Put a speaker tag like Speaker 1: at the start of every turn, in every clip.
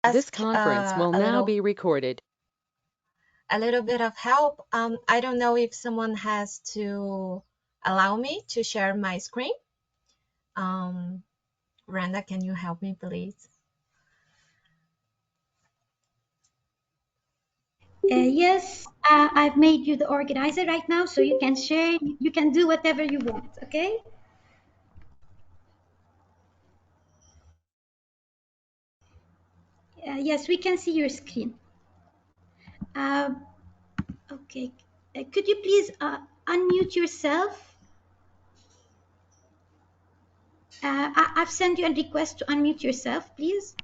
Speaker 1: This
Speaker 2: Ask
Speaker 1: conference will now be recorded.
Speaker 2: a little bit of help. I don't know if someone has to allow me to share my screen. Um, Randa, can you help me, please?
Speaker 3: Yes, I've made you the organizer right now, so you can share, you can do whatever you want, okay? Yes, we can see your screen. Uh, okay, could you please unmute yourself? I've sent you a request to unmute yourself, please.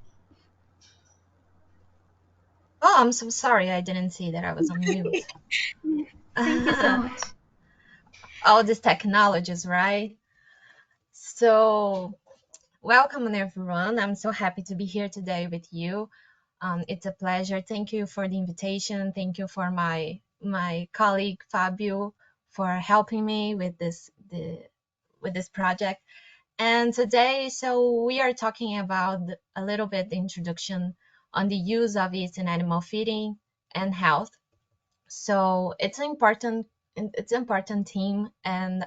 Speaker 2: Oh, I'm so sorry. I didn't see that I was on mute.
Speaker 3: Thank you so much.
Speaker 2: All these technologies, right? So, welcome everyone. I'm so happy to be here today with you. It's a pleasure. Thank you for the invitation. Thank you for my colleague Fabio for helping me with this project. And today, so we are talking about a little bit the introduction on the use of yeast in animal feeding and health. So it's an important theme, and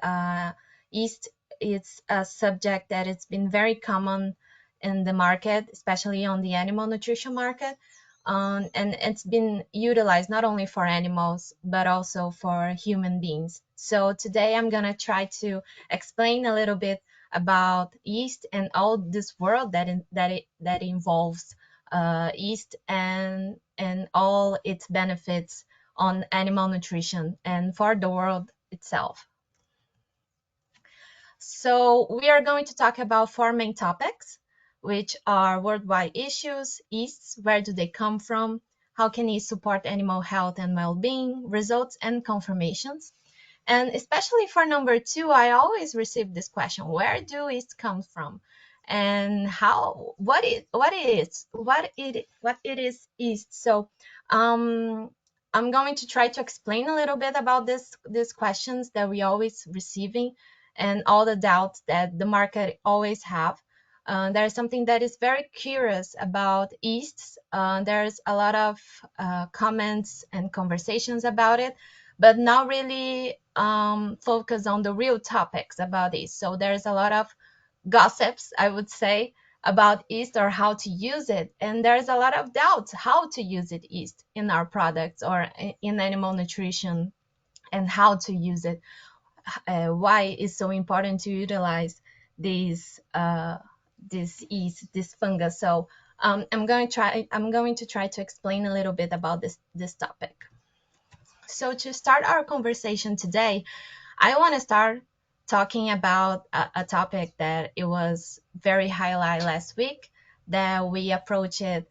Speaker 2: yeast is a subject that it's been very common in the market, especially on the animal nutrition market. And it's been utilized not only for animals but also for human beings. So today I'm gonna try to explain a little bit about yeast and all this world that involves yeast and all its benefits on animal nutrition and for the world itself. So we are going to talk about four main topics, which are worldwide issues, yeasts, where do they come from, how can yeast support animal health and well-being, results and confirmations. And especially for number two, I always receive this question: where do yeast come from? And how what it is yeast. So I'm going to try to explain a little bit about these questions that we always receiving and all the doubts that the market always have. There's something that is very curious about yeasts. There's a lot of comments and conversations about it, but not really focus on the real topics about it. So there's a lot of gossips, I would say, about yeast or how to use it. And there's a lot of doubts how to use it yeast in our products or in animal nutrition and how to use it. Why it's so important to utilize these this yeast, this fungus. So I'm going to try to explain a little bit about this topic. So to start our conversation today, I want to start talking about a topic that it was very highlighted last week, that we approached 8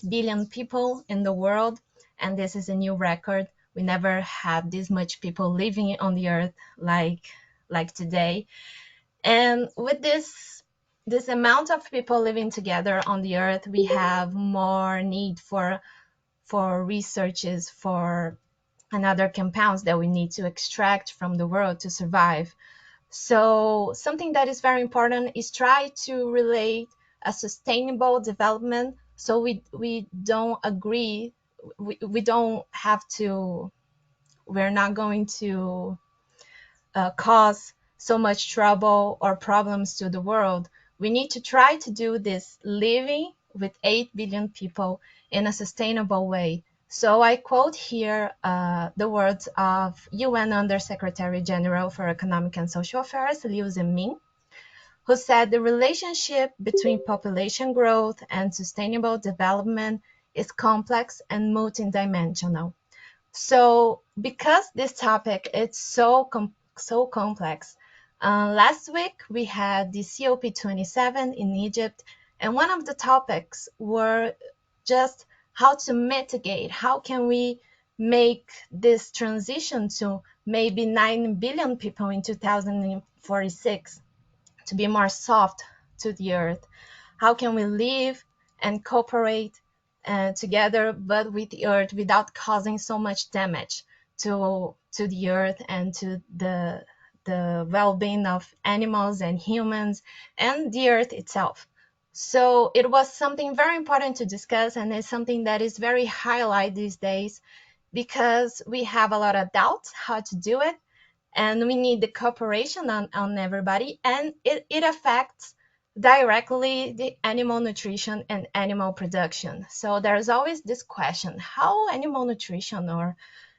Speaker 2: billion people in the world, and this is a new record. We never had this much people living on the earth like today. And with this amount of people living together on the earth, we have more need for researches for and other compounds that we need to extract from the world to survive. So something that is very important is try to relate a sustainable development, so we don't agree, we don't have to, we're not going to cause so much trouble or problems to the world. We need to try to do this living with 8 billion people in a sustainable way. So I quote here the words of UN Under Secretary General for Economic and Social Affairs, Liu Zhenmin, who said the relationship between population growth and sustainable development is complex and multidimensional. So because this topic is so complex, last week we had the COP27 in Egypt, and one of the topics were just how to mitigate, how can we make this transition to maybe 9 billion people in 2046 to be more soft to the earth. How can we live and cooperate together, but with the earth without causing so much damage to the earth and to the well-being of animals and humans and the earth itself? So it was something very important to discuss, and it's something that is very highlighted these days because we have a lot of doubts how to do it, and we need the cooperation on everybody, and it affects directly the animal nutrition and animal production. So there's always this question, how animal nutrition or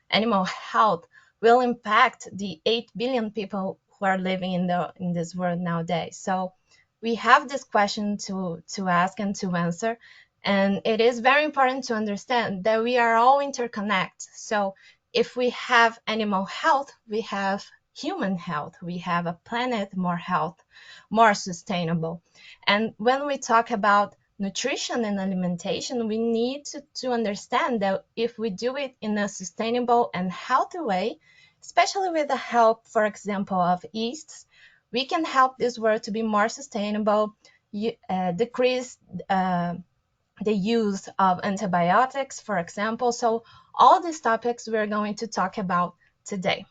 Speaker 2: animal health will impact the 8 billion people who are living in this world nowadays. So we have this question to ask and to answer, and it is very important to understand that we are all interconnected. So if we have animal health, we have human health, we have a planet more health, more sustainable. And when we talk about nutrition and alimentation, we need to understand that if we do it in a sustainable and healthy way, especially with the help, for example, of yeasts, we can help this world to be more sustainable, decrease the use of antibiotics, for example. So all these topics we're going to talk about today.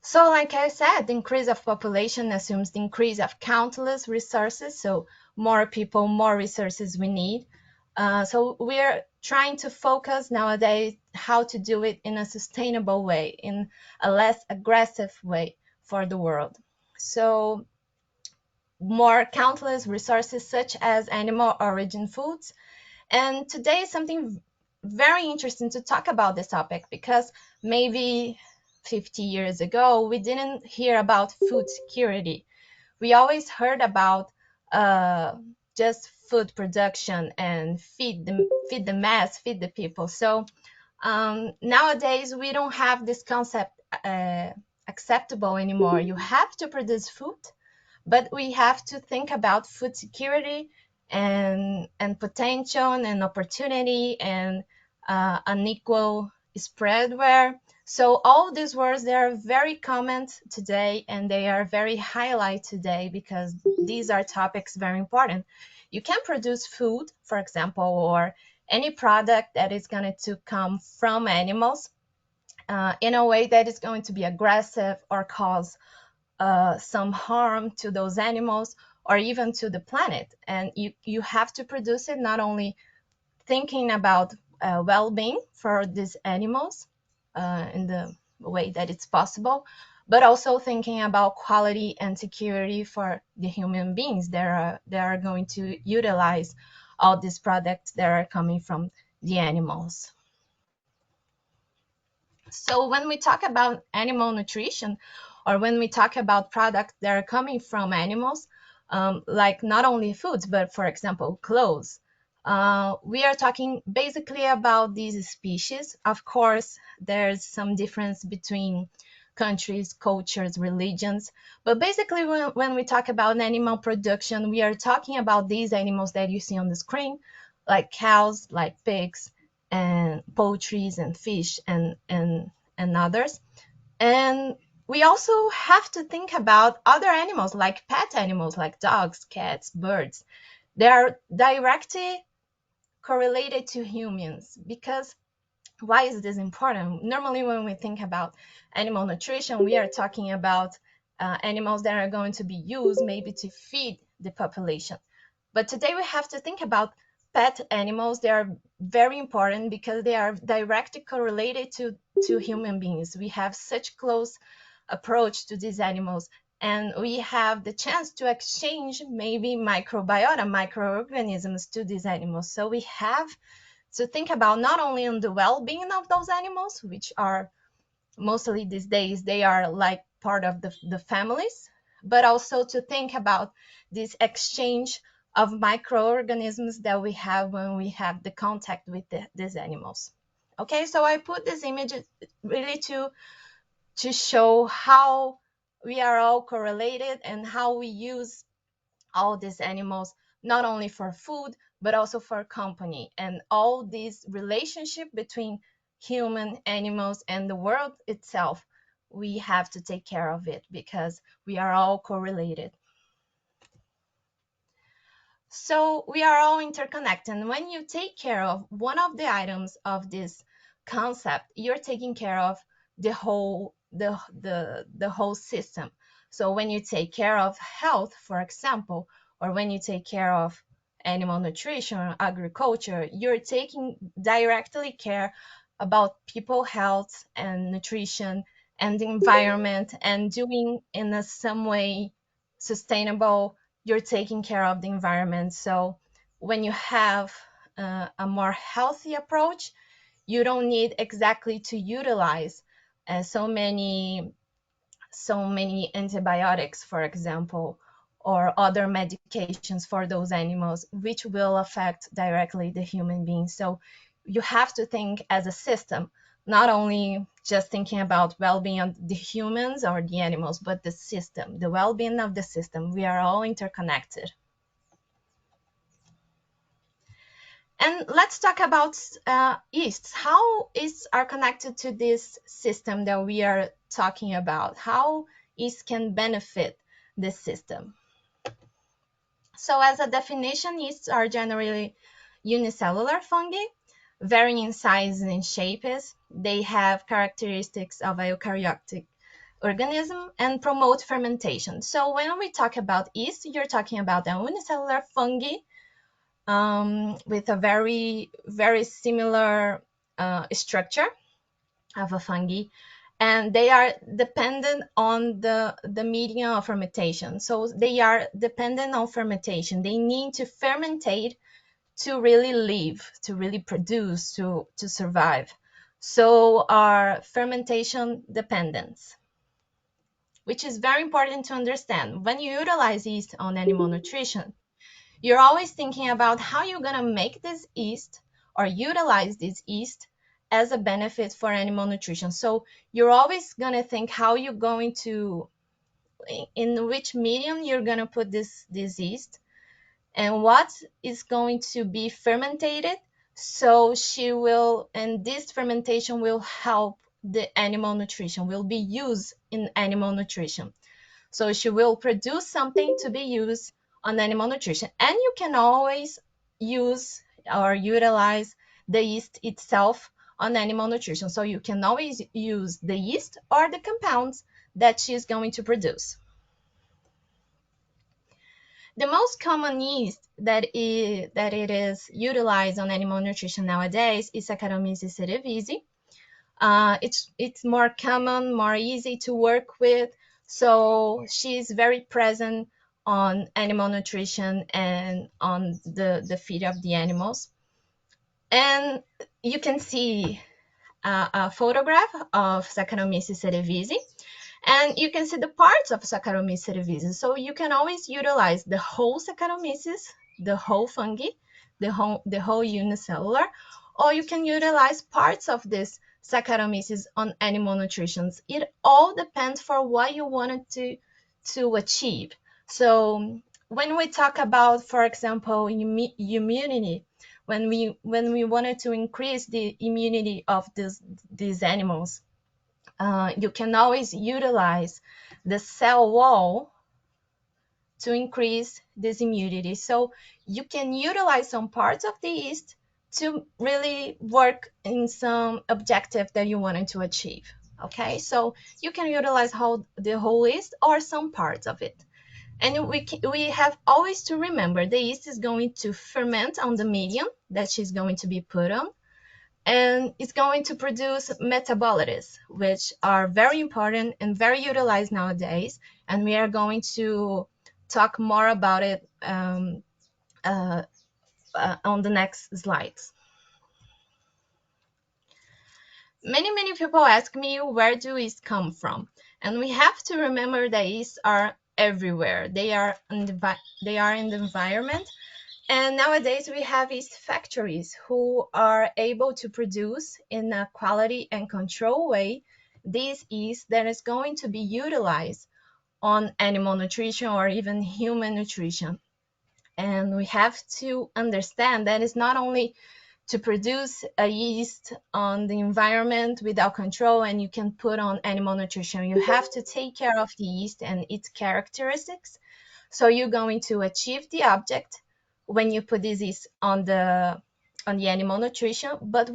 Speaker 2: So like I said, the increase of population assumes the increase of countless resources. So more people, more resources we need. So we're trying to focus nowadays how to do it in a sustainable way, in a less aggressive way for the world. So more countless resources such as animal origin foods. And today is something very interesting to talk about this topic because maybe 50 years ago, we didn't hear about food security. We always heard about just food production and feed the mass, feed the people. So nowadays, we don't have this concept acceptable anymore. You have to produce food, but we have to think about food security and potential and opportunity and unequal spread where. So all these words, they are very common today and they are very highlight today because these are topics very important. You can produce food, for example, or any product that is going to come from animals in a way that is going to be aggressive or cause some harm to those animals or even to the planet. And you have to produce it not only thinking about well-being for these animals in the way that it's possible, but also thinking about quality and security for the human beings that are going to utilize all these products that are coming from the animals. So when we talk about animal nutrition, or when we talk about products that are coming from animals, like not only foods, but for example, clothes, we are talking basically about these species. Of course, there's some difference between countries, cultures, religions, but basically when we talk about animal production, we are talking about these animals that you see on the screen, like cows, like pigs, and poultries and fish and others. And we also have to think about other animals like pet animals like dogs, cats, birds. They are directly correlated to humans because why is this important? Normally when we think about animal nutrition, we are talking about animals that are going to be used maybe to feed the population. But today we have to think about pet animals. They are very important because they are directly correlated to human beings. We have such close approach to these animals, and we have the chance to exchange maybe microbiota, microorganisms to these animals. So we have to think about not only on the well-being of those animals, which are mostly these days, they are like part of the families, but also to think about this exchange of microorganisms that we have when we have the contact with these animals. Okay, so I put this image really to show how we are all correlated and how we use all these animals not only for food but also for company, and all this relationship between human, animals, and the world itself. We have to take care of it because we are all correlated. So we are all interconnected, and when you take care of one of the items of this concept, you're taking care of the whole system. So when you take care of health, for example, or when you take care of animal nutrition or agriculture, you're taking directly care about people health and nutrition and the environment, and doing in some way sustainable. You're taking care of the environment. So when you have a more healthy approach, you don't need exactly to utilize so many antibiotics, for example, or other medications for those animals, which will affect directly the human being. So you have to think as a system, not only just thinking about well-being of the humans or the animals, but the system, the well-being of the system. We are all interconnected. And let's talk about yeasts. How yeasts are connected to this system that we are talking about? How yeast can benefit this system? So as a definition, yeasts are generally unicellular fungi, varying in size and shapes. They have characteristics of a eukaryotic organism and promote fermentation. So when we talk about yeast, you're talking about a unicellular fungi with a very, very similar structure of a fungi, and they are dependent on the medium of fermentation. So they are dependent on fermentation. They need to fermentate to really live, to really produce, to survive. So our fermentation dependence, which is very important to understand. When you utilize yeast on animal nutrition, you're always thinking about how you're going to make this yeast or utilize this yeast as a benefit for animal nutrition. So you're always going to think how you're going to, in which medium you're going to put this yeast, and what is going to be fermented. So and this fermentation will help the animal nutrition, will be used in animal nutrition. So she will produce something to be used on animal nutrition. And you can always use or utilize the yeast itself on animal nutrition. So you can always use the yeast or the compounds that she's going to produce. The most common yeast that it is utilized on animal nutrition nowadays is Saccharomyces cerevisiae. It's more common, more easy to work with. So she's very present on animal nutrition and on the feed of the animals. And you can see a photograph of Saccharomyces cerevisiae, and you can see the parts of Saccharomyces cerevisiae. So you can always utilize the whole Saccharomyces, the whole fungi, the whole unicellular, or you can utilize parts of this Saccharomyces on animal nutrition. It all depends for what you wanted to achieve. So when we talk about, for example, immunity, when we wanted to increase the immunity of these animals, you can always utilize the cell wall to increase this immunity. So you can utilize some parts of the yeast to really work in some objective that you wanted to achieve. Okay, so you can utilize the whole yeast or some parts of it. And we have always to remember the yeast is going to ferment on the medium that she's going to be put on, and it's going to produce metabolites, which are very important and very utilized nowadays. And we are going to talk more about it on the next slides. Many people ask me, where do yeast come from? And we have to remember that yeast are everywhere. They are in the environment. And nowadays we have yeast factories who are able to produce in a quality and control way this yeast that is going to be utilized on animal nutrition or even human nutrition. And we have to understand that it's not only to produce a yeast on the environment without control and you can put on animal nutrition. You have to take care of the yeast and its characteristics. So you're going to achieve the object when you put this yeast on the animal nutrition, but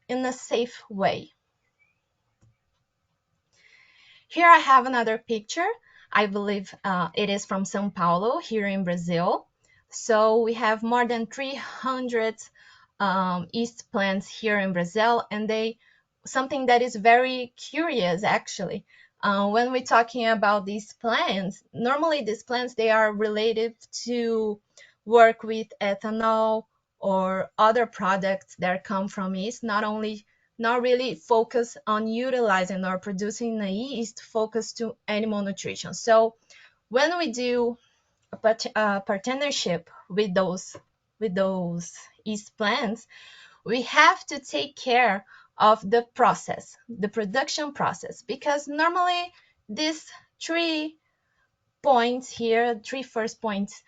Speaker 2: in a safe way. Here I have another picture I believe it is from São Paulo, here in Brazil. So we have more than 300 yeast plants here in Brazil, and something that is very curious actually. When we're talking about these plants, normally these plants, they are related to work with ethanol or other products that come from yeast, not really focus on utilizing or producing a yeast focused to animal nutrition. So when we do a partnership with those yeast plants, we have to take care of the process, the production process, because normally these 3 points here, 3 first points,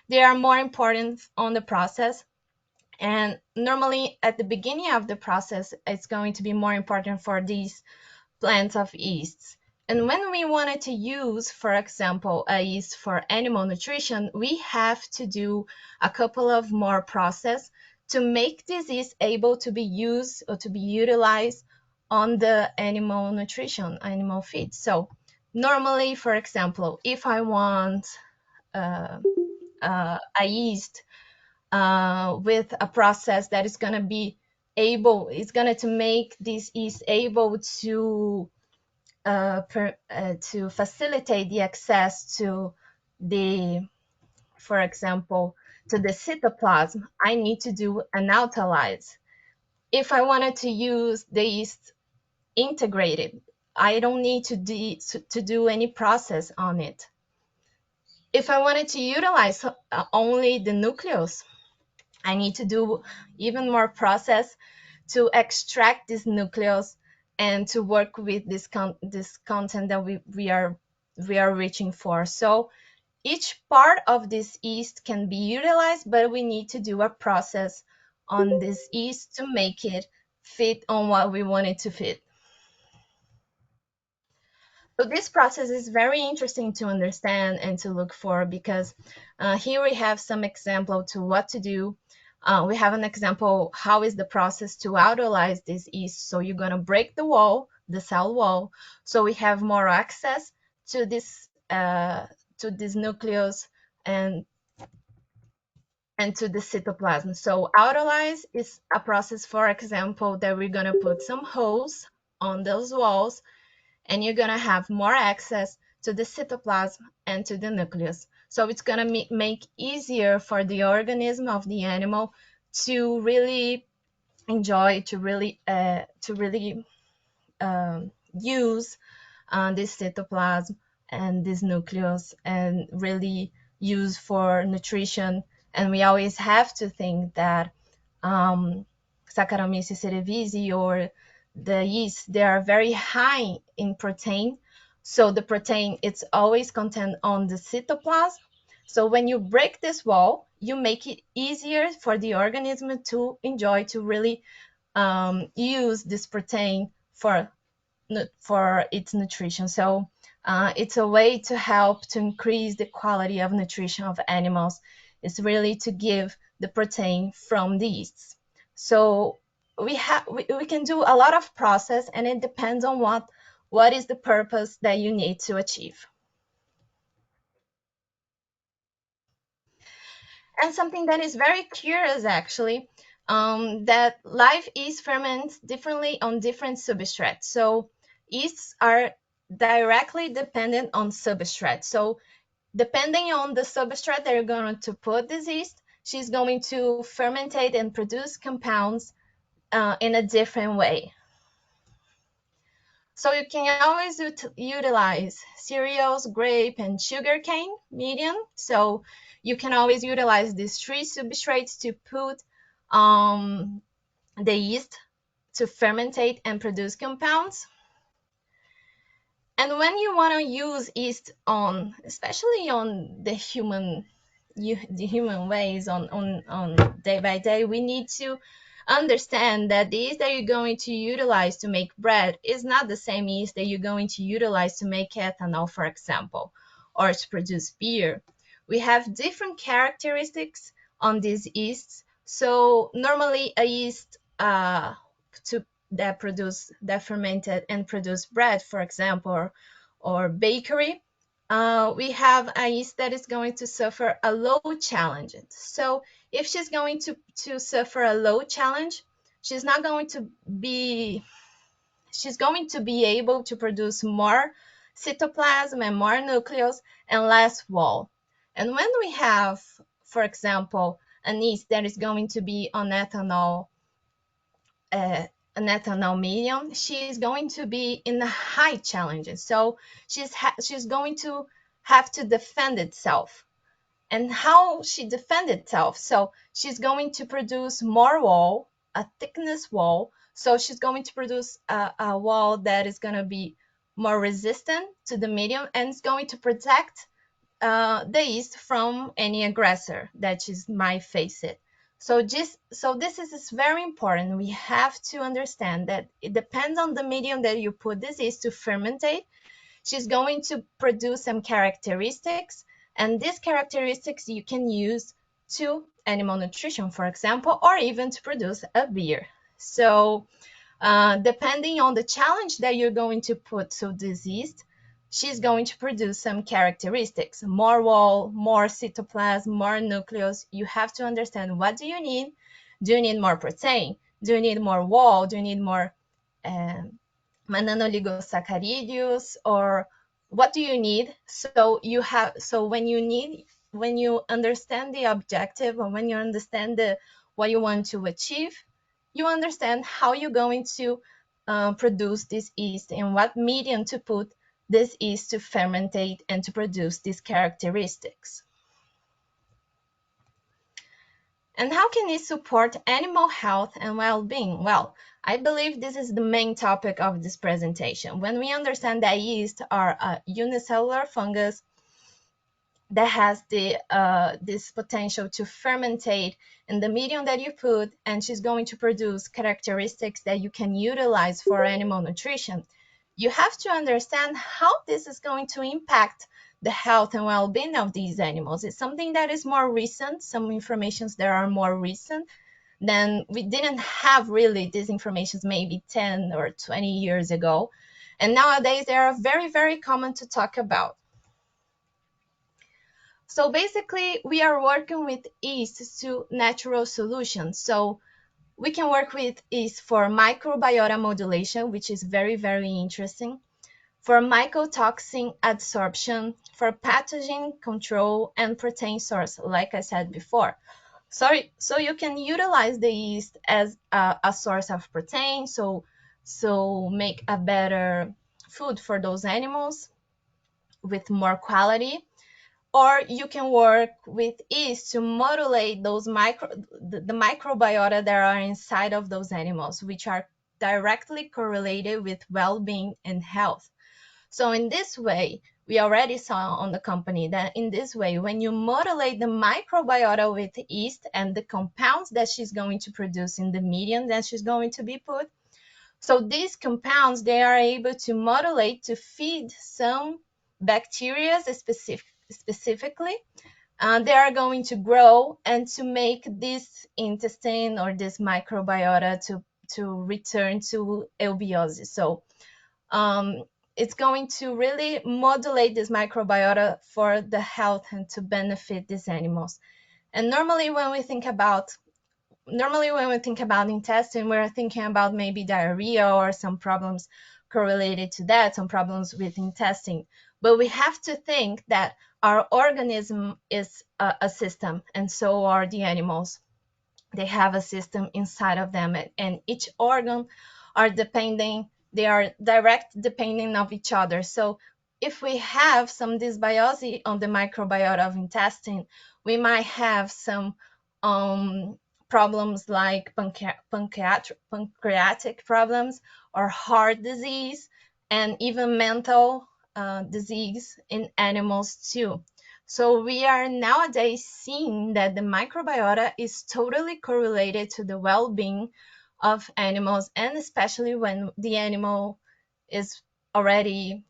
Speaker 2: they are more important on the process. And normally at the beginning of the process, it's going to be more important for these plants of yeasts. And when we wanted to use, for example, a yeast for animal nutrition, we have to do a couple of more process to make this yeast able to be used or to be utilized on the animal nutrition, animal feed. So normally, for example, if I want a yeast with a process that is going to be able, it's going to make this yeast able to facilitate the access to the, for example, to the cytoplasm, I need to do an autolyse. If I wanted to use the yeast integrated, I don't need to do any process on it. If I wanted to utilize only the nucleus, I need to do even more process to extract this nucleus and to work with this content that we are reaching for. So each part of this yeast can be utilized, but we need to do a process on this yeast to make it fit on what we want it to fit. So this process is very interesting to understand and to look for, because here we have some example to what to do. We have an example, how is the process to autolyze this yeast. So you're going to break the wall, the cell wall, so we have more access to this nucleus and to the cytoplasm. So autolyze is a process, for example, that we're going to put some holes on those walls, and you're going to have more access to the cytoplasm and to the nucleus. So it's going to make easier for the organism of the animal to really enjoy, to really use this cytoplasm and this nucleus, and really use for nutrition. And we always have to think that Saccharomyces cerevisiae, or the yeast, they are very high in protein. So the protein, it's always contained on the cytoplasm. So when you break this wall, you make it easier for the organism to enjoy, to really use this protein for its nutrition. So it's a way to help to increase the quality of nutrition of animals. It's really to give the protein from the yeasts. So we can do a lot of process, and it depends on what is the purpose that you need to achieve. And something that is very curious actually, that live yeast ferments differently on different substrates. So yeasts are directly dependent on substrate. So depending on the substrate that you're going to put this yeast, she's going to fermentate and produce compounds in a different way. So you can always utilize cereals, grape, and sugarcane medium. So you can always utilize these 3 substrates to put the yeast to fermentate and produce compounds. And when you want to use yeast on, especially on the human ways, on day by day, we need to understand that the yeast that you're going to utilize to make bread is not the same yeast that you're going to utilize to make ethanol, for example, or to produce beer. We have different characteristics on these yeasts. So normally a yeast that fermented and produce bread, for example, or bakery, we have a yeast that is going to suffer a low challenge. So if she's going to suffer a low challenge, she's going to be able to produce more cytoplasm and more nucleus and less wall. And when we have, for example, an yeast that is going to be on ethanol, an ethanol medium, she is going to be in a high challenge. So she's going to have to defend itself. And how she defends itself? So she's going to produce more wall, a thickness wall. So she's going to produce a wall that is going to be more resistant to the medium, and it's going to protect the yeast from any aggressor that she might face it. So this is very important. We have to understand that it depends on the medium that you put this yeast to fermentate. She's going to produce some characteristics, and these characteristics you can use to animal nutrition, for example, or even to produce a beer. So depending on the challenge that you're going to put to this yeast, she's going to produce some characteristics: more wall, more cytoplasm, more nucleus. You have to understand, what do you need? Do you need more protein? Do you need more wall? Do you need more nanooligosaccharides, or what do you need? So when you understand the objective, or when you understand what you want to achieve, you understand how you're going to produce this yeast and what medium to put this yeast to fermentate and to produce these characteristics. And how can it support animal health and well-being? Well, I believe this is the main topic of this presentation. When we understand that yeast are a unicellular fungus that has this potential to fermentate in the medium that you put, and she's going to produce characteristics that you can utilize for animal nutrition, you have to understand how this is going to impact the health and well-being of these animals. It's something that is more recent, some informations that are more recent. Then we didn't have really these informations maybe 10 or 20 years ago. And nowadays they are very, very common to talk about. So basically, we are working with yeast to natural solutions. So we can work with yeast for microbiota modulation, which is very, very interesting, for mycotoxin absorption, for pathogen control, and protein source, like I said before. So you can utilize the yeast as a source of protein, so make a better food for those animals with more quality. Or you can work with yeast to modulate those the microbiota that are inside of those animals, which are directly correlated with well-being and health. So in this way, we already saw on the company that in this way, when you modulate the microbiota with yeast and the compounds that she's going to produce in the medium that she's going to be put, so these compounds, they are able to modulate to feed some bacteria specifically. They are going to grow and to make this intestine or this microbiota to return to eubiosis. So it's going to really modulate this microbiota for the health and to benefit these animals. And normally when we think about intestine, we're thinking about maybe diarrhea or some problems correlated to that, some problems with intestine. But we have to think that our organism is a system, and so are the animals. They have a system inside of them, and each organ they are direct depending of each other. So if we have some dysbiosis on the microbiota of intestine, we might have some problems like pancreatic problems or heart disease, and even mental disease in animals too. So we are nowadays seeing that the microbiota is totally correlated to the well-being of animals, and especially when the animal is already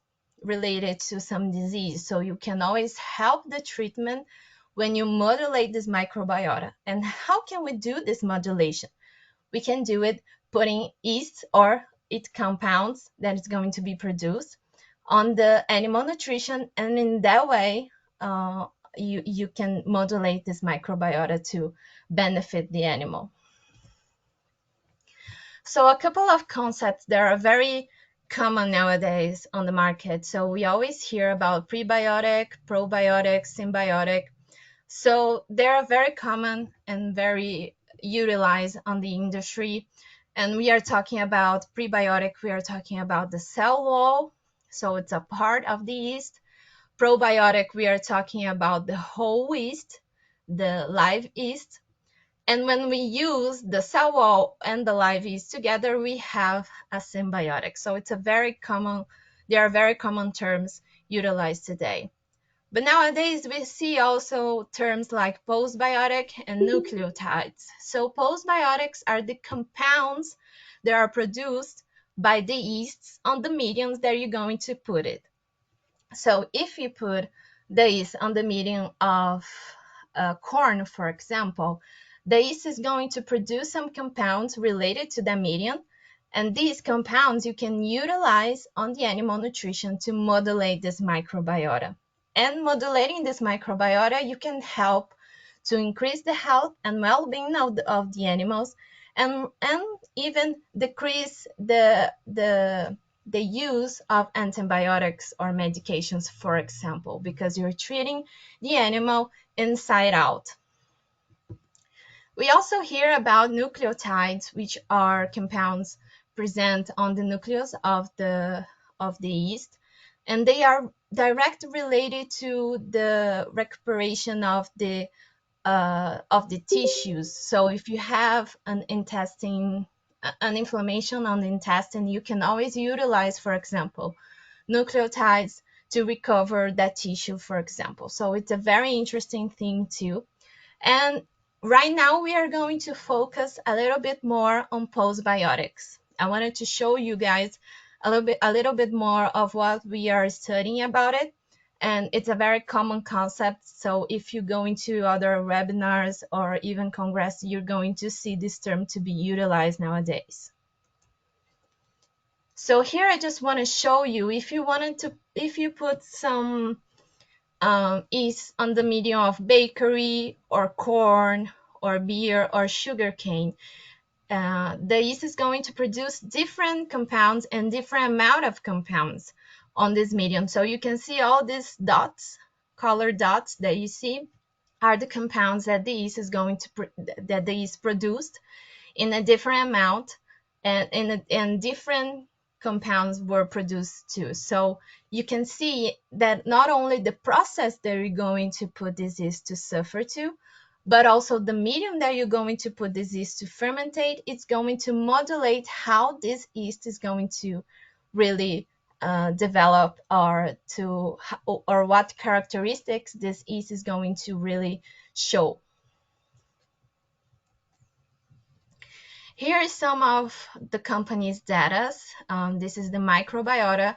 Speaker 2: related to some disease. So you can always help the treatment when you modulate this microbiota. And how can we do this modulation? We can do it putting yeast or its compounds that is going to be produced on the animal nutrition, and in that way you can modulate this microbiota to benefit the animal. So a couple of concepts that are very common nowadays on the market. So we always hear about prebiotic, probiotic, symbiotic. So they are very common and very utilized on the industry. And we are talking about prebiotic, we are talking about the cell wall. So it's a part of the yeast. Probiotic, we are talking about the whole yeast, the live yeast. And when we use the cell wall and the live yeast together, we have a symbiotic. So it's a very common, they are very common terms utilized today. But nowadays we see also terms like postbiotic and nucleotides. So postbiotics are the compounds that are produced by the yeasts on the mediums that you're going to put it. So if you put the yeast on the medium of corn, for example, the yeast is going to produce some compounds related to the medium, and these compounds you can utilize on the animal nutrition to modulate this microbiota. And modulating this microbiota, you can help to increase the health and well-being of the animals, and even decrease the use of antibiotics or medications, for example, because you're treating the animal inside out. We also hear about nucleotides, which are compounds present on the nucleus of the yeast, and they are directly related to the recuperation of the tissues. So if you have an inflammation on the intestine, you can always utilize, for example, nucleotides to recover that tissue, for example. So it's a very interesting thing too. And right now we are going to focus a little bit more on postbiotics. I wanted to show you guys a little bit more of what we are studying about it. And it's a very common concept. So if you go into other webinars or even congress, you're going to see this term to be utilized nowadays. So here I just want to show you, if you put some yeast on the medium of bakery or corn or beer or sugarcane, the yeast is going to produce different compounds and different amount of compounds on this medium. So you can see all these dots, colored dots that you see are the compounds that the yeast is going to that the yeast produced in a different amount, and different compounds were produced too. So you can see that not only the process that you're going to put this yeast to suffer to, but also the medium that you're going to put this yeast to fermentate, it's going to modulate how this yeast is going to really develop, or what characteristics this yeast is going to really show. Here is some of the company's data. This is the microbiota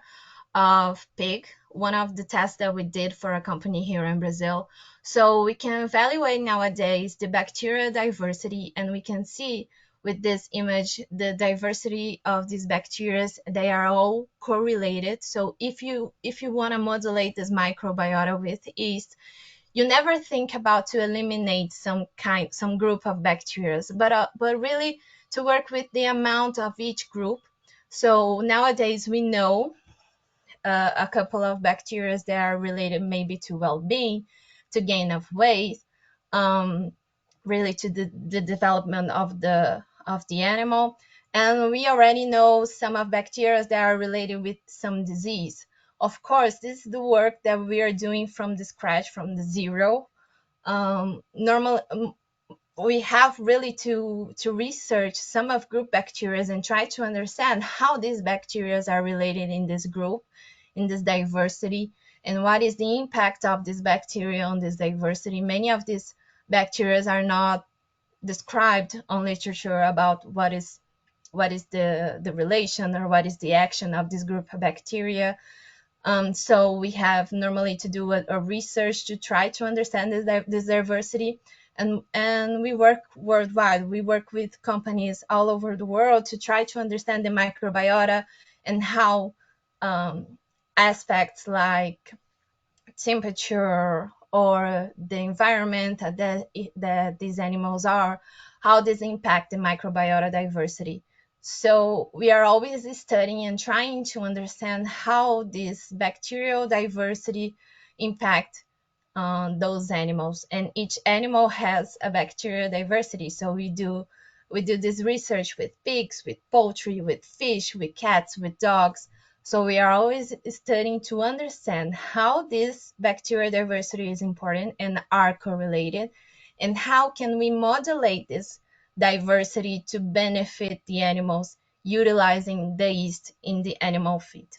Speaker 2: of pig, one of the tests that we did for a company here in Brazil. So we can evaluate nowadays the bacterial diversity, and we can see with this image the diversity of these bacteria. They are all correlated. So if you want to modulate this microbiota with yeast, you never think about to eliminate some group of bacteria, but really to work with the amount of each group. So nowadays we know a couple of bacteria that are related maybe to well-being, to gain of weight, really to the development of the animal. And we already know some of bacteria that are related with some disease. Of course, this is the work that we are doing from the scratch, from the zero. We have really to research some of group bacteria and try to understand how these bacteria are related in this group, in this diversity, and what is the impact of this bacteria on this diversity. Many of these bacteria are not described on literature about what is the relation or what is the action of this group of bacteria. So we have normally to do a research to try to understand this diversity, and we work worldwide. We work with companies all over the world to try to understand the microbiota and how aspects like temperature or the environment that these animals are, how this impact the microbiota diversity. So we are always studying and trying to understand how this bacterial diversity impact those animals, and each animal has a bacterial diversity. So we do this research with pigs, with poultry, with fish, with cats, with dogs. So we are always studying to understand how this bacterial diversity is important and are correlated, and how can we modulate this diversity to benefit the animals utilizing the yeast in the animal feed.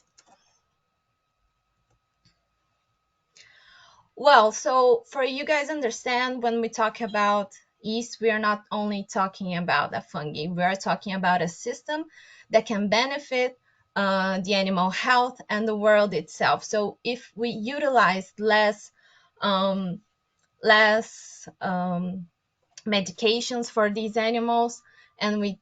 Speaker 2: Well, so for you guys understand, when we talk about yeast, we are not only talking about a fungi, we are talking about a system that can benefit the animal health and the world itself. So if we utilize um, less medications for these animals, and we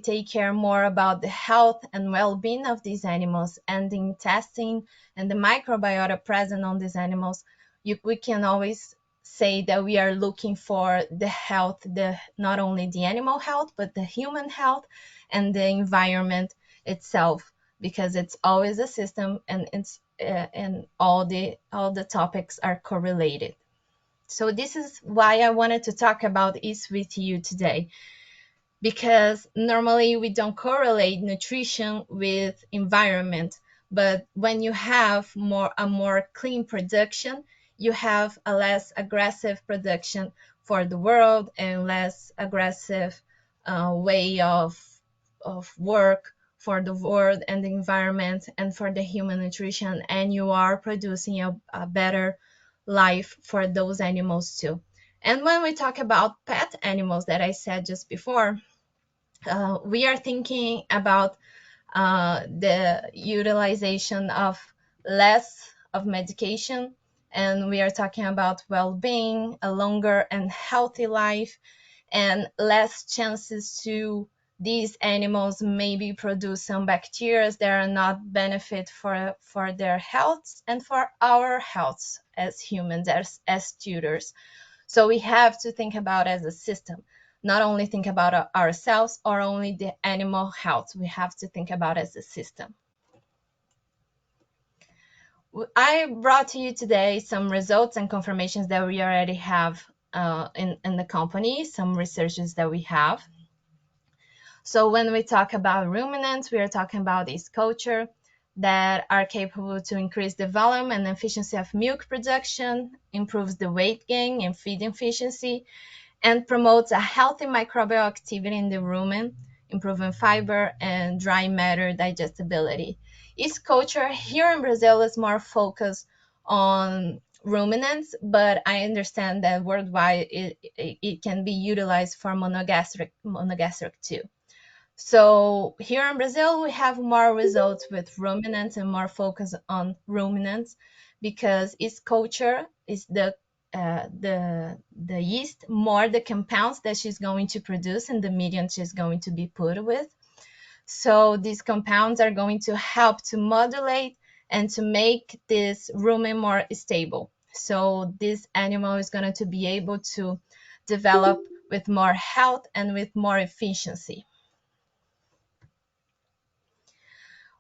Speaker 2: take care more about the health and well-being of these animals and the intestine and the microbiota present on these animals, we can always say that we are looking for the health, not only the animal health but the human health and the environment itself, because it's always a system, and it's and all the topics are correlated. So this is why I wanted to talk about yeast with you today, because normally we don't correlate nutrition with environment, but when you have a more clean production, you have a less aggressive production for the world and less aggressive way of work for the world and the environment and for the human nutrition, and you are producing a better life for those animals too. And when we talk about pet animals that I said just before, we are thinking about the utilization of less of medication, and we are talking about well-being, a longer and healthy life, and less chances to these animals maybe produce some bacteria that are not benefit for their health and for our health as humans, as tutors. So we have to think about as a system, not only think about ourselves or only the animal health. We have to think about as a system. I brought to you today some results and confirmations that we already have in the company, some researches that we have. So when we talk about ruminants, we are talking about this culture that are capable to increase the volume and efficiency of milk production, improves the weight gain and feed efficiency, and promotes a healthy microbial activity in the rumen, improving fiber and dry matter digestibility. Its culture here in Brazil is more focused on ruminants, but I understand that worldwide it can be utilized for monogastric too. So here in Brazil, we have more results with ruminants and more focus on ruminants, because its culture is the yeast, more the compounds that she's going to produce and the medium she's going to be put with. So these compounds are going to help to modulate and to make this rumen more stable. So this animal is going to be able to develop with more health and with more efficiency.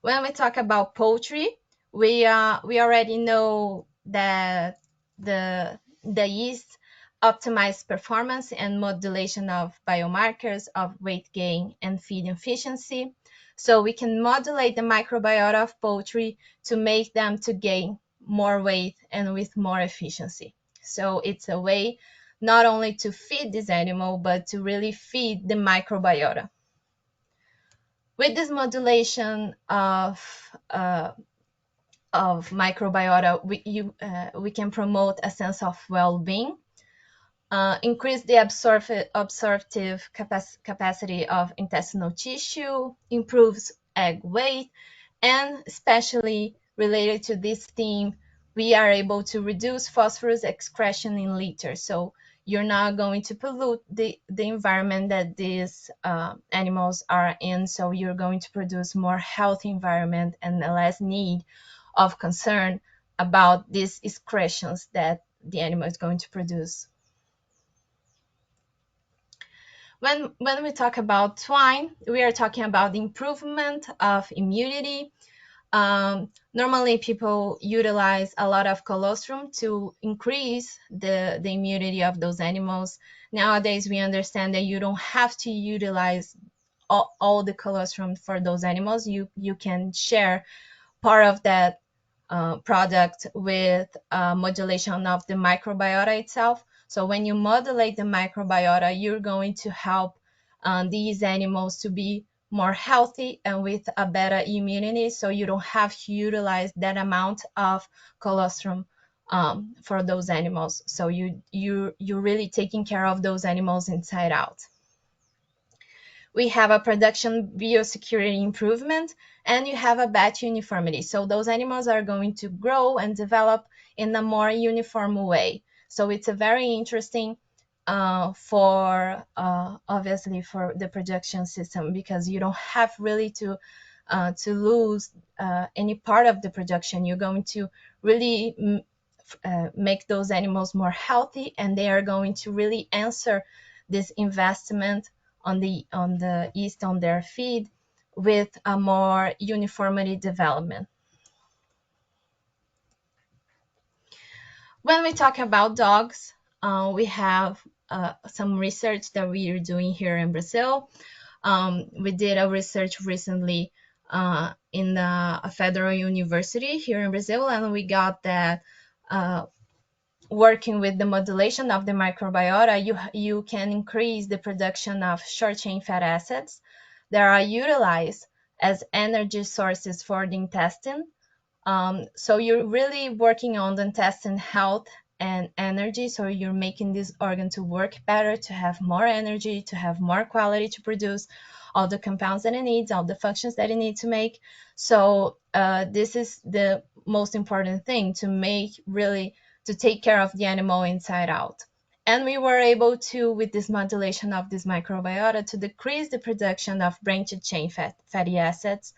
Speaker 2: When we talk about poultry, we already know that the yeast optimize performance and modulation of biomarkers of weight gain and feed efficiency. So we can modulate the microbiota of poultry to make them to gain more weight and with more efficiency. So it's a way not only to feed this animal, but to really feed the microbiota. With this modulation of microbiota, we can promote a sense of well-being, increase the absorptive capacity of intestinal tissue, improves egg weight, and especially related to this theme, we are able to reduce phosphorus excretion in liters. So you're not going to pollute the environment that these animals are in. So you're going to produce more healthy environment and less need of concern about these excretions that the animal is going to produce. When we talk about swine, we are talking about the improvement of immunity. Normally, people utilize a lot of colostrum to increase the immunity of those animals. Nowadays, we understand that you don't have to utilize all the colostrum for those animals. You can share part of that product with modulation of the microbiota itself. So when you modulate the microbiota, you're going to help these animals to be more healthy and with a better immunity, so you don't have to utilize that amount of colostrum for those animals. So you're really taking care of those animals inside out. We have a production biosecurity improvement, and you have a batch uniformity. So those animals are going to grow and develop in a more uniform way. So it's a very interesting for obviously for the production system, because you don't have really to lose any part of the production. You're going to really make those animals more healthy, and they are going to really answer this investment on the yeast on their feed with a more uniformity development. When we talk about dogs, we have some research that we are doing here in Brazil. We did a research recently in a federal university here in Brazil, and we got that working with the modulation of the microbiota, you can increase the production of short-chain fatty acids that are utilized as energy sources for the intestine. So you're really working on the intestine health and energy. So you're making this organ to work better, to have more energy, to have more quality, to produce all the compounds that it needs, all the functions that it needs to make. So this is the most important thing, to take care of the animal inside out. And we were able to, with this modulation of this microbiota, to decrease the production of branched chain fatty acids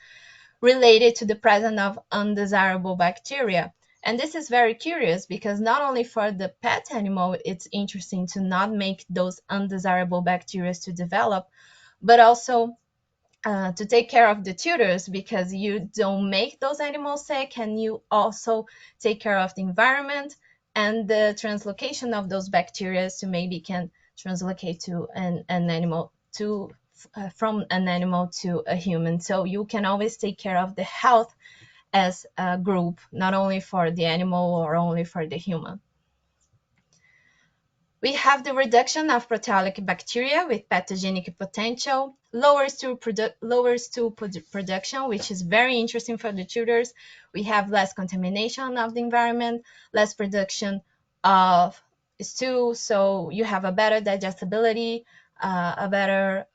Speaker 2: related to the presence of undesirable bacteria. And this is very curious, because not only for the pet animal, it's interesting to not make those undesirable bacteria to develop, but also to take care of the tutors, because you don't make those animals sick, and you also take care of the environment and the translocation of those bacteria, to maybe can translocate to an animal from an animal to a human. So you can always take care of the health as a group, not only for the animal or only for the human. We have the reduction of proteolytic bacteria with pathogenic potential, lower stool production, which is very interesting for the tutors. We have less contamination of the environment, less production of stool, so you have a better digestibility, a better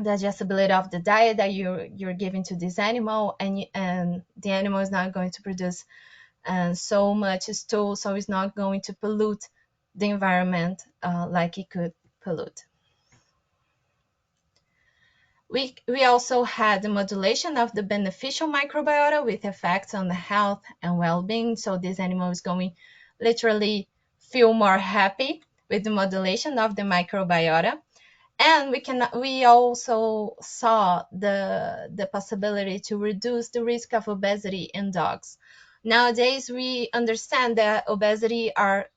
Speaker 2: digestibility of the diet that you're giving to this animal, and the animal is not going to produce so much stool, so it's not going to pollute the environment like it could pollute. We also had the modulation of the beneficial microbiota with effects on the health and well-being. So this animal is going literally feel more happy with the modulation of the microbiota. And we also saw the possibility to reduce the risk of obesity in dogs. Nowadays, we understand that obesity are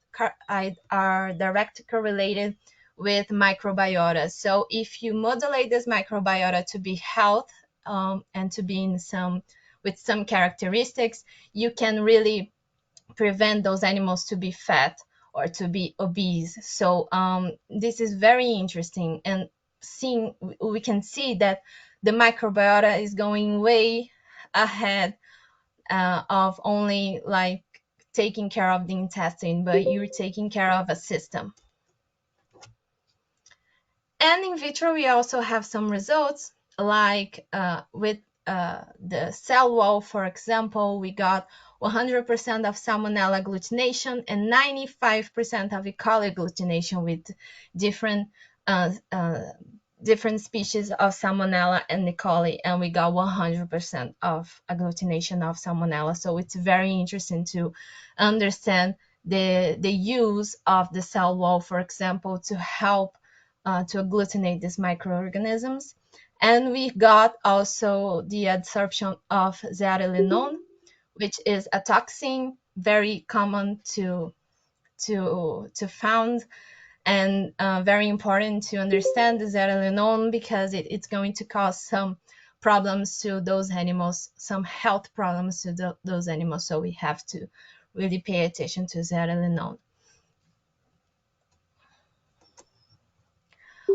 Speaker 2: directly correlated with microbiota. So if you modulate this microbiota to be health and to be with some characteristics, you can really prevent those animals to be fat or to be obese. So this is very interesting, and we can see that the microbiota is going way ahead of only like taking care of the intestine, but you're taking care of a system. And in vitro, we also have some results, like with the cell wall, for example, we got 100% of Salmonella agglutination and 95% of E. coli agglutination with different different species of Salmonella and E. coli, and we got 100% of agglutination of Salmonella. So it's very interesting to understand the use of the cell wall, for example, to help to agglutinate these microorganisms. And we got also the adsorption of zearalenone, which is a toxin very common to found, and very important to understand the zearalenone, because it's going to cause some problems to those animals, some health problems to those animals. So we have to really pay attention to zearalenone.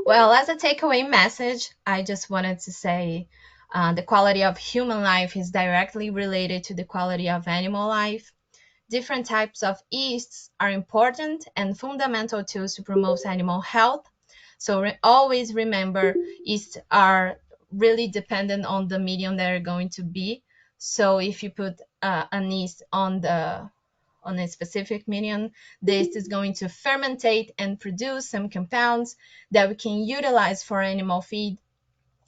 Speaker 2: Well, as a takeaway message, I just wanted to say the quality of human life is directly related to the quality of animal life. Different types of yeasts are important and fundamental tools to promote animal health. So always remember, yeasts are really dependent on the medium they're going to be. So if you put an yeast on a specific medium, this is going to fermentate and produce some compounds that we can utilize for animal feed.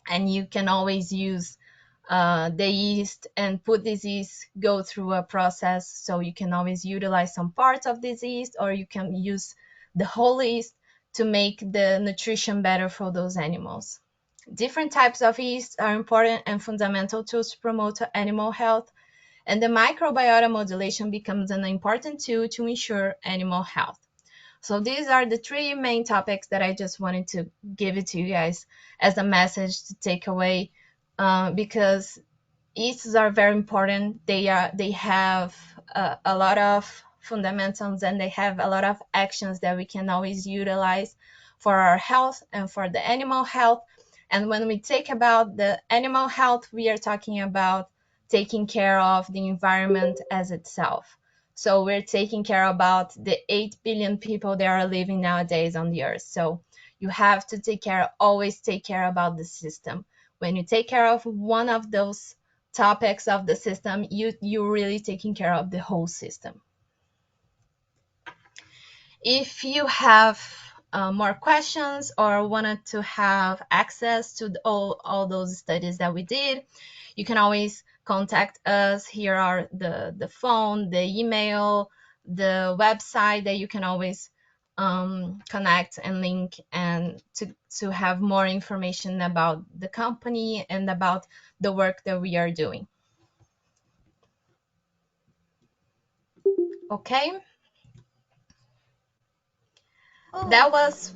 Speaker 2: And you can always use the yeast and put this yeast go through a process. So you can always utilize some parts of this yeast, or you can use the whole yeast to make the nutrition better for those animals. Different types of yeast are important and fundamental tools to promote animal health, and the microbiota modulation becomes an important tool to ensure animal health. So these are the three main topics that I just wanted to give it to you guys as a message to take away, because yeasts are very important. They have a lot of fundamentals, and they have a lot of actions that we can always utilize for our health and for the animal health. And when we think about the animal health, we are talking about taking care of the environment as itself. So we're taking care about the 8 billion people that are living nowadays on the earth. So you have to always take care about the system. When you take care of one of those topics of the system, you're really taking care of the whole system. If you have more questions or wanted to have access to all those studies that we did, you can always contact us. Here are the phone, the email, the website that you can always connect and link, and to have more information about the company and about the work that we are doing. Okay. That was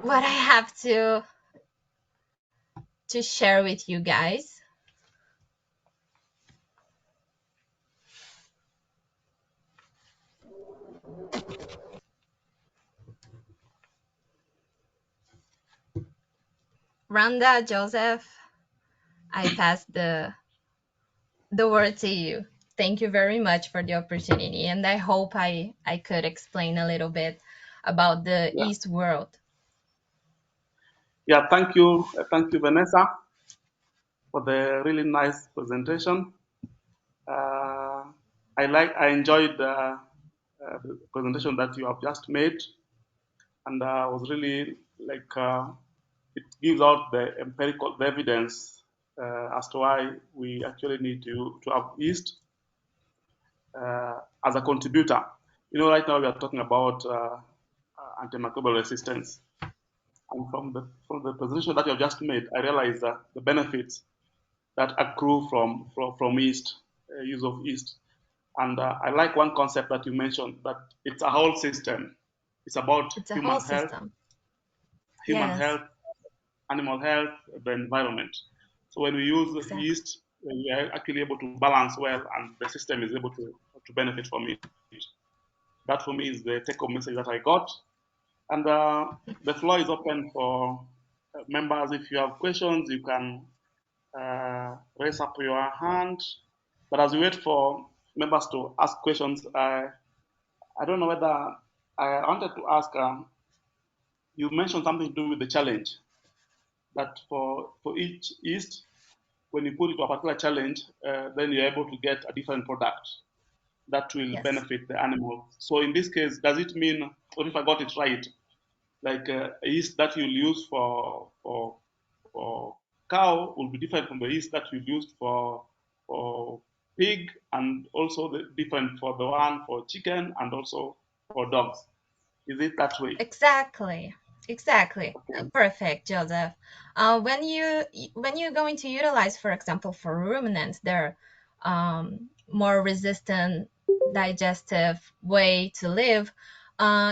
Speaker 2: what I have to share with you guys. Rhonda, Joseph, I pass the word to you. Thank you very much for the opportunity, and I hope I could explain a little bit about the yeast world.
Speaker 4: Yeah, thank you, Vanessa, for the really nice presentation. I enjoyed the presentation that you have just made, and was really it gives out the empirical evidence as to why we actually need to have yeast as a contributor. Right now we are talking about antimicrobial resistance, and from the presentation that you have just made, I realize that the benefits that accrue from yeast, use of yeast. And I like one concept that you mentioned, that it's a whole system. It's about human health, animal health, the environment. So when we use yeast, we are actually able to balance well, and the system is able to benefit from it. That for me is the take-home message that I got. And the floor is open for members. If you have questions, you can raise up your hand. But as we wait for members to ask questions, I don't know whether I wanted to ask, you mentioned something to do with the challenge, that for each yeast, when you put it to a particular challenge, then you're able to get a different product that will benefit the animal. So in this case, does it mean, or if I got it right, like yeast that you'll use for cow will be different from the yeast that you'll use for pig, and also different for the one for chicken and also for dogs. Is it that way?
Speaker 2: Exactly. Exactly.
Speaker 4: Okay.
Speaker 2: Perfect, Joseph. When you're going to utilize, for example, for ruminants, their more resistant digestive way to live,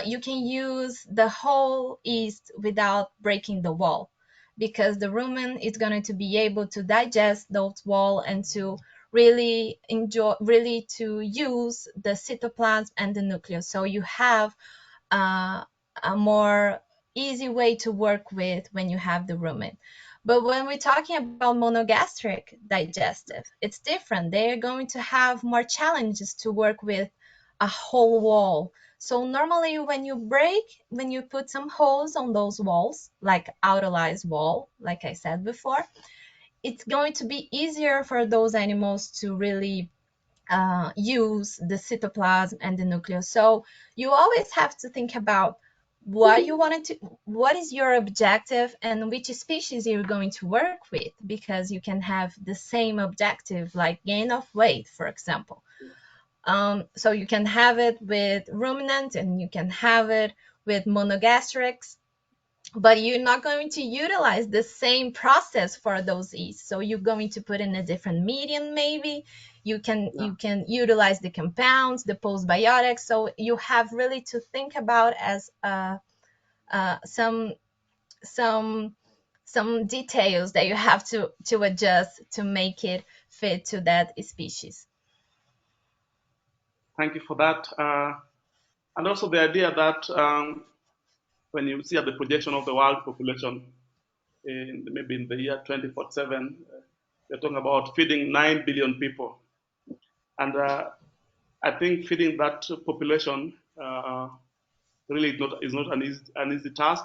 Speaker 2: you can use the whole yeast without breaking the wall, because the rumen is going to be able to digest those wall and to really to use the cytoplasm and the nucleus. So you have a more easy way to work with when you have the rumen. But when we're talking about monogastric digestive, it's different. They're going to have more challenges to work with a whole wall. So normally when you put some holes on those walls, like outerlies wall, like I said before, it's going to be easier for those animals to really use the cytoplasm and the nucleus. So you always have to think about what is your objective and which species you're going to work with, because you can have the same objective, like gain of weight, for example. So you can have it with ruminants and you can have it with monogastrics, but you're not going to utilize the same process for those yeasts. So you're going to put in a different medium, maybe you can utilize the compounds, the postbiotics. So you have really to think about as some details that you have to adjust to make it fit to that species.
Speaker 4: Thank you for that. And also the idea that when you see at the projection of the world population, maybe in the year 2047, they're talking about feeding 9 billion people. And I think feeding that population really is not an easy task,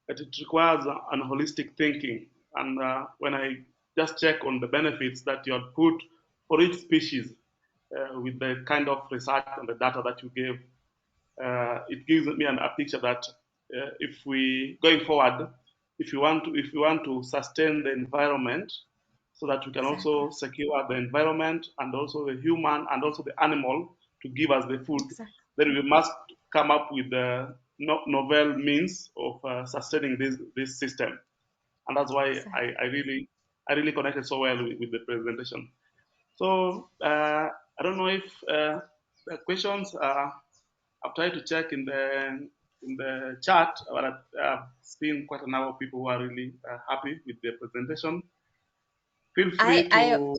Speaker 4: but it requires an holistic thinking. And when I just check on the benefits that you had put for each species with the kind of research and the data that you gave, it gives me a picture that if we going forward, if you want to sustain the environment, so that we can also secure the environment and also the human and also the animal to give us the food, then we must come up with the novel means of sustaining this system. And that's why I really connected so well with the presentation. So I don't know if the questions. I've tried to check in the chat, but I've seen quite a number of people who are really happy with the presentation. Feel free to.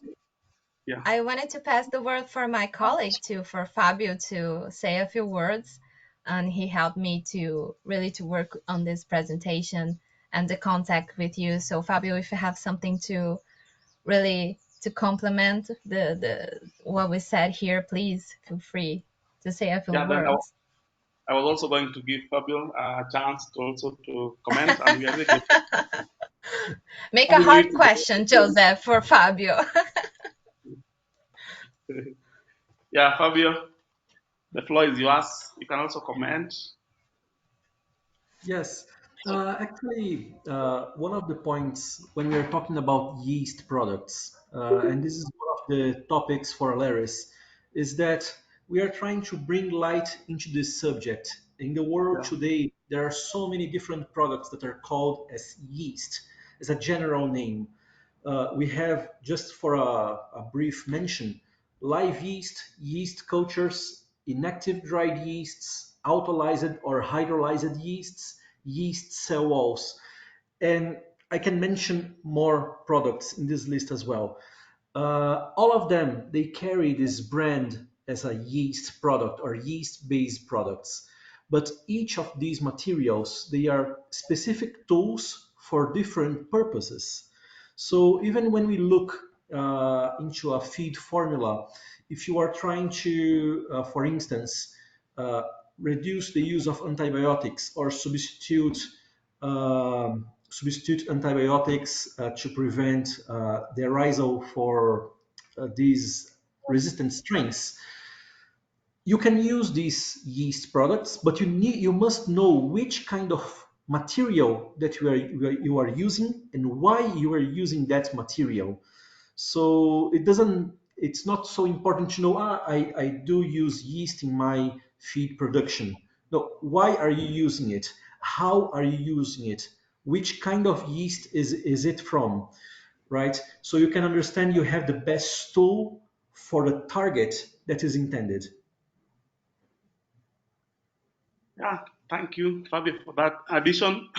Speaker 4: Yeah.
Speaker 2: I wanted to pass the word for my colleague too, for Fabio to say a few words, and he helped me to really to work on this presentation and the contact with you. So Fabio, if you have something to really to complement the what we said here, please feel free to say a few words.
Speaker 4: I was also going to give Fabio a chance to also to comment, and we are really
Speaker 2: Make a hard question, Joseph, for Fabio.
Speaker 4: Yeah, Fabio, the floor is yours. You can also comment.
Speaker 5: Yes. Actually, one of the points when we are talking about yeast products, and this is one of the topics for Aleris, is that we are trying to bring light into this subject. In the world today, there are so many different products that are called as yeast, as a general name. We have, just for a brief mention, live yeast, yeast cultures, inactive dried yeasts, autolyzed or hydrolyzed yeasts, yeast cell walls. And I can mention more products in this list as well. All of them, they carry this brand as a yeast product or yeast-based products. But each of these materials, they are specific tools for different purposes. So even when we look into a feed formula, if you are trying to, for instance, reduce the use of antibiotics or substitute antibiotics to prevent the arisal for these resistant strains, you can use these yeast products, but you must know which kind of material that you are using and why you are using that material. So it's not so important to know, I do use yeast in my feed production. No, why are you using it? How are you using it? Which kind of yeast is it from? Right? So you can understand you have the best tool for the target that is intended.
Speaker 4: Yeah, thank you, Fabio, for that addition.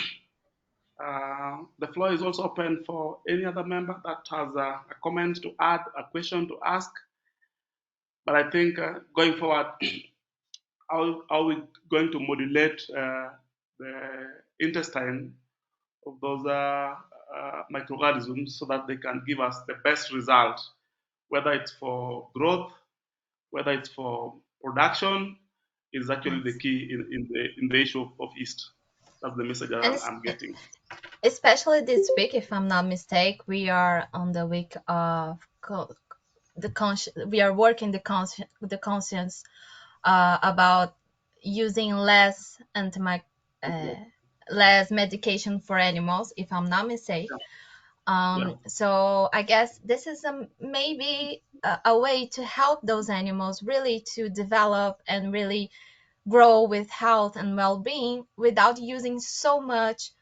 Speaker 4: The floor is also open for any other member that has a comment to add, a question to ask. But I think going forward, how are we going to modulate the intestine of those microorganisms so that they can give us the best result, whether it's for growth, whether it's for production, is actually the
Speaker 2: Yes.
Speaker 4: key in the issue of yeast. That's the message that
Speaker 2: And
Speaker 4: I'm getting.
Speaker 2: especially this week, if I'm not mistaken, we are on the week of we are working the conscience about using less less medication for animals, if I'm not mistaken.
Speaker 4: Yeah.
Speaker 2: So I guess this is maybe a way to help those animals really to develop and really grow with health and well-being without using so much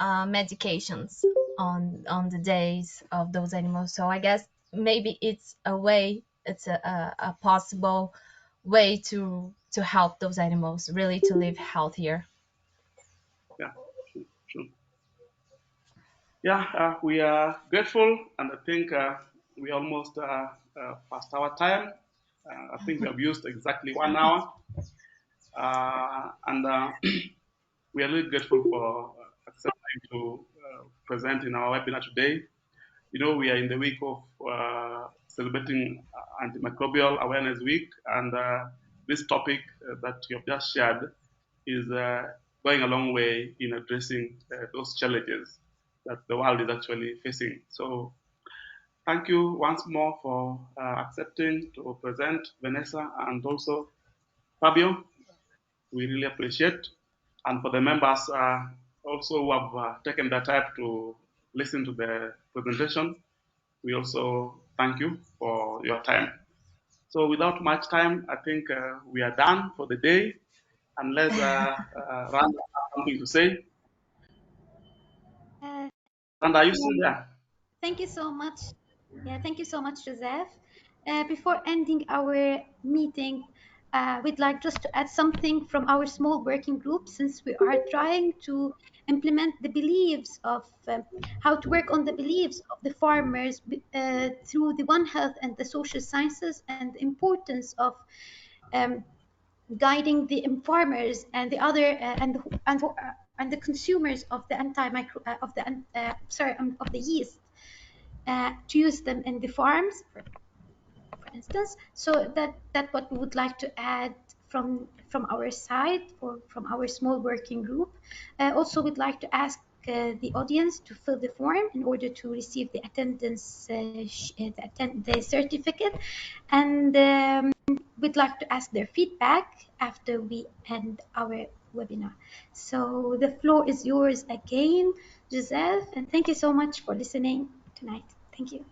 Speaker 2: medications on the days of those animals. So I guess maybe it's a way, it's a possible way to help those animals really to live healthier.
Speaker 4: Yeah, true, true. Yeah, we are grateful, and I think we almost passed our time. I think we have used exactly 1 hour, and we are really grateful for accepting to present in our webinar today. You know, we are in the week of celebrating Antimicrobial Awareness Week, and this topic that you have just shared is going a long way in addressing those challenges that the world is actually facing. So, thank you once more for accepting to present, Vanessa, and also Fabio. We really appreciate, and for the members also who have taken the time to listen to the presentation, we also thank you for your time. So without much time, I think we are done for the day. Unless Randa has something to say.
Speaker 3: Uh,
Speaker 4: Randa, are you still there?
Speaker 3: Thank you so much. Yeah, thank you so much, Joseph. Before ending our meeting, we'd like just to add something from our small working group, since we are trying to implement the beliefs of how to work on the beliefs of the farmers through the One Health and the social sciences, and the importance of um, guiding the farmers and the other and the consumers of the of the yeast to use them in the farms, for instance. So that what we would like to add from our side, or from our small working group. Also, we'd like to ask the audience to fill the form in order to receive the attendance the certificate, and we'd like to ask their feedback after we end our webinar. So the floor is yours again, Joseph, and thank you so much for listening tonight. Thank you.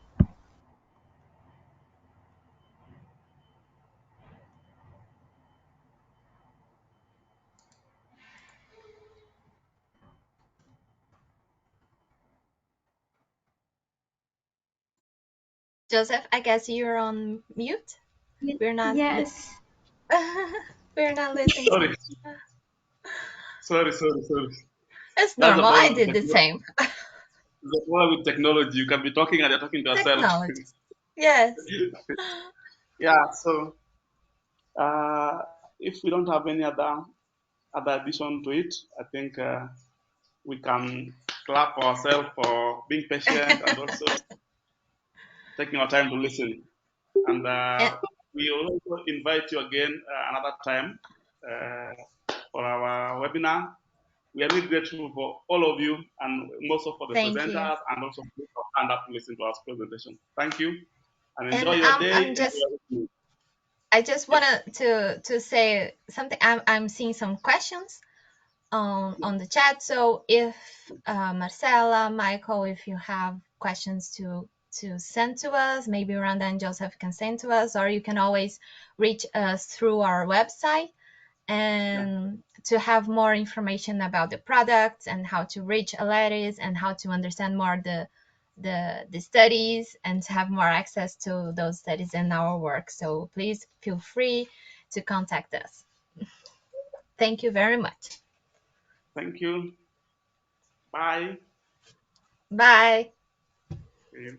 Speaker 2: Joseph, I guess you're on mute. We're not.
Speaker 3: Yes.
Speaker 2: We're not listening.
Speaker 4: Sorry, sorry.
Speaker 2: It's
Speaker 4: That's the
Speaker 2: normal. I
Speaker 4: problem with
Speaker 2: did the
Speaker 4: technology.
Speaker 2: same.
Speaker 4: The problem with technology. You can be talking and you're talking to yourself.
Speaker 2: Technology. Yes.
Speaker 4: Yeah. So if we don't have any other addition to it, I think we can clap ourselves for being patient and also taking our time to listen. And we will also invite you again another time for our webinar. We are really grateful for all of you, and also for the
Speaker 2: Thank you.
Speaker 4: presenters, and also for those who stand up to listen to our presentation. Thank you, and enjoy
Speaker 2: And
Speaker 4: your day.
Speaker 2: I'm just I just wanted to say something. I'm seeing some questions on the chat. So if Marcela, Michael, if you have questions to send to us, maybe Rhonda and Joseph can send to us, or you can always reach us through our website and to have more information about the products and how to reach Aleris and how to understand more the studies and to have more access to those studies and our work. So please feel free to contact us. Thank you very much.
Speaker 4: Thank you. Bye.
Speaker 2: Bye.
Speaker 4: Okay.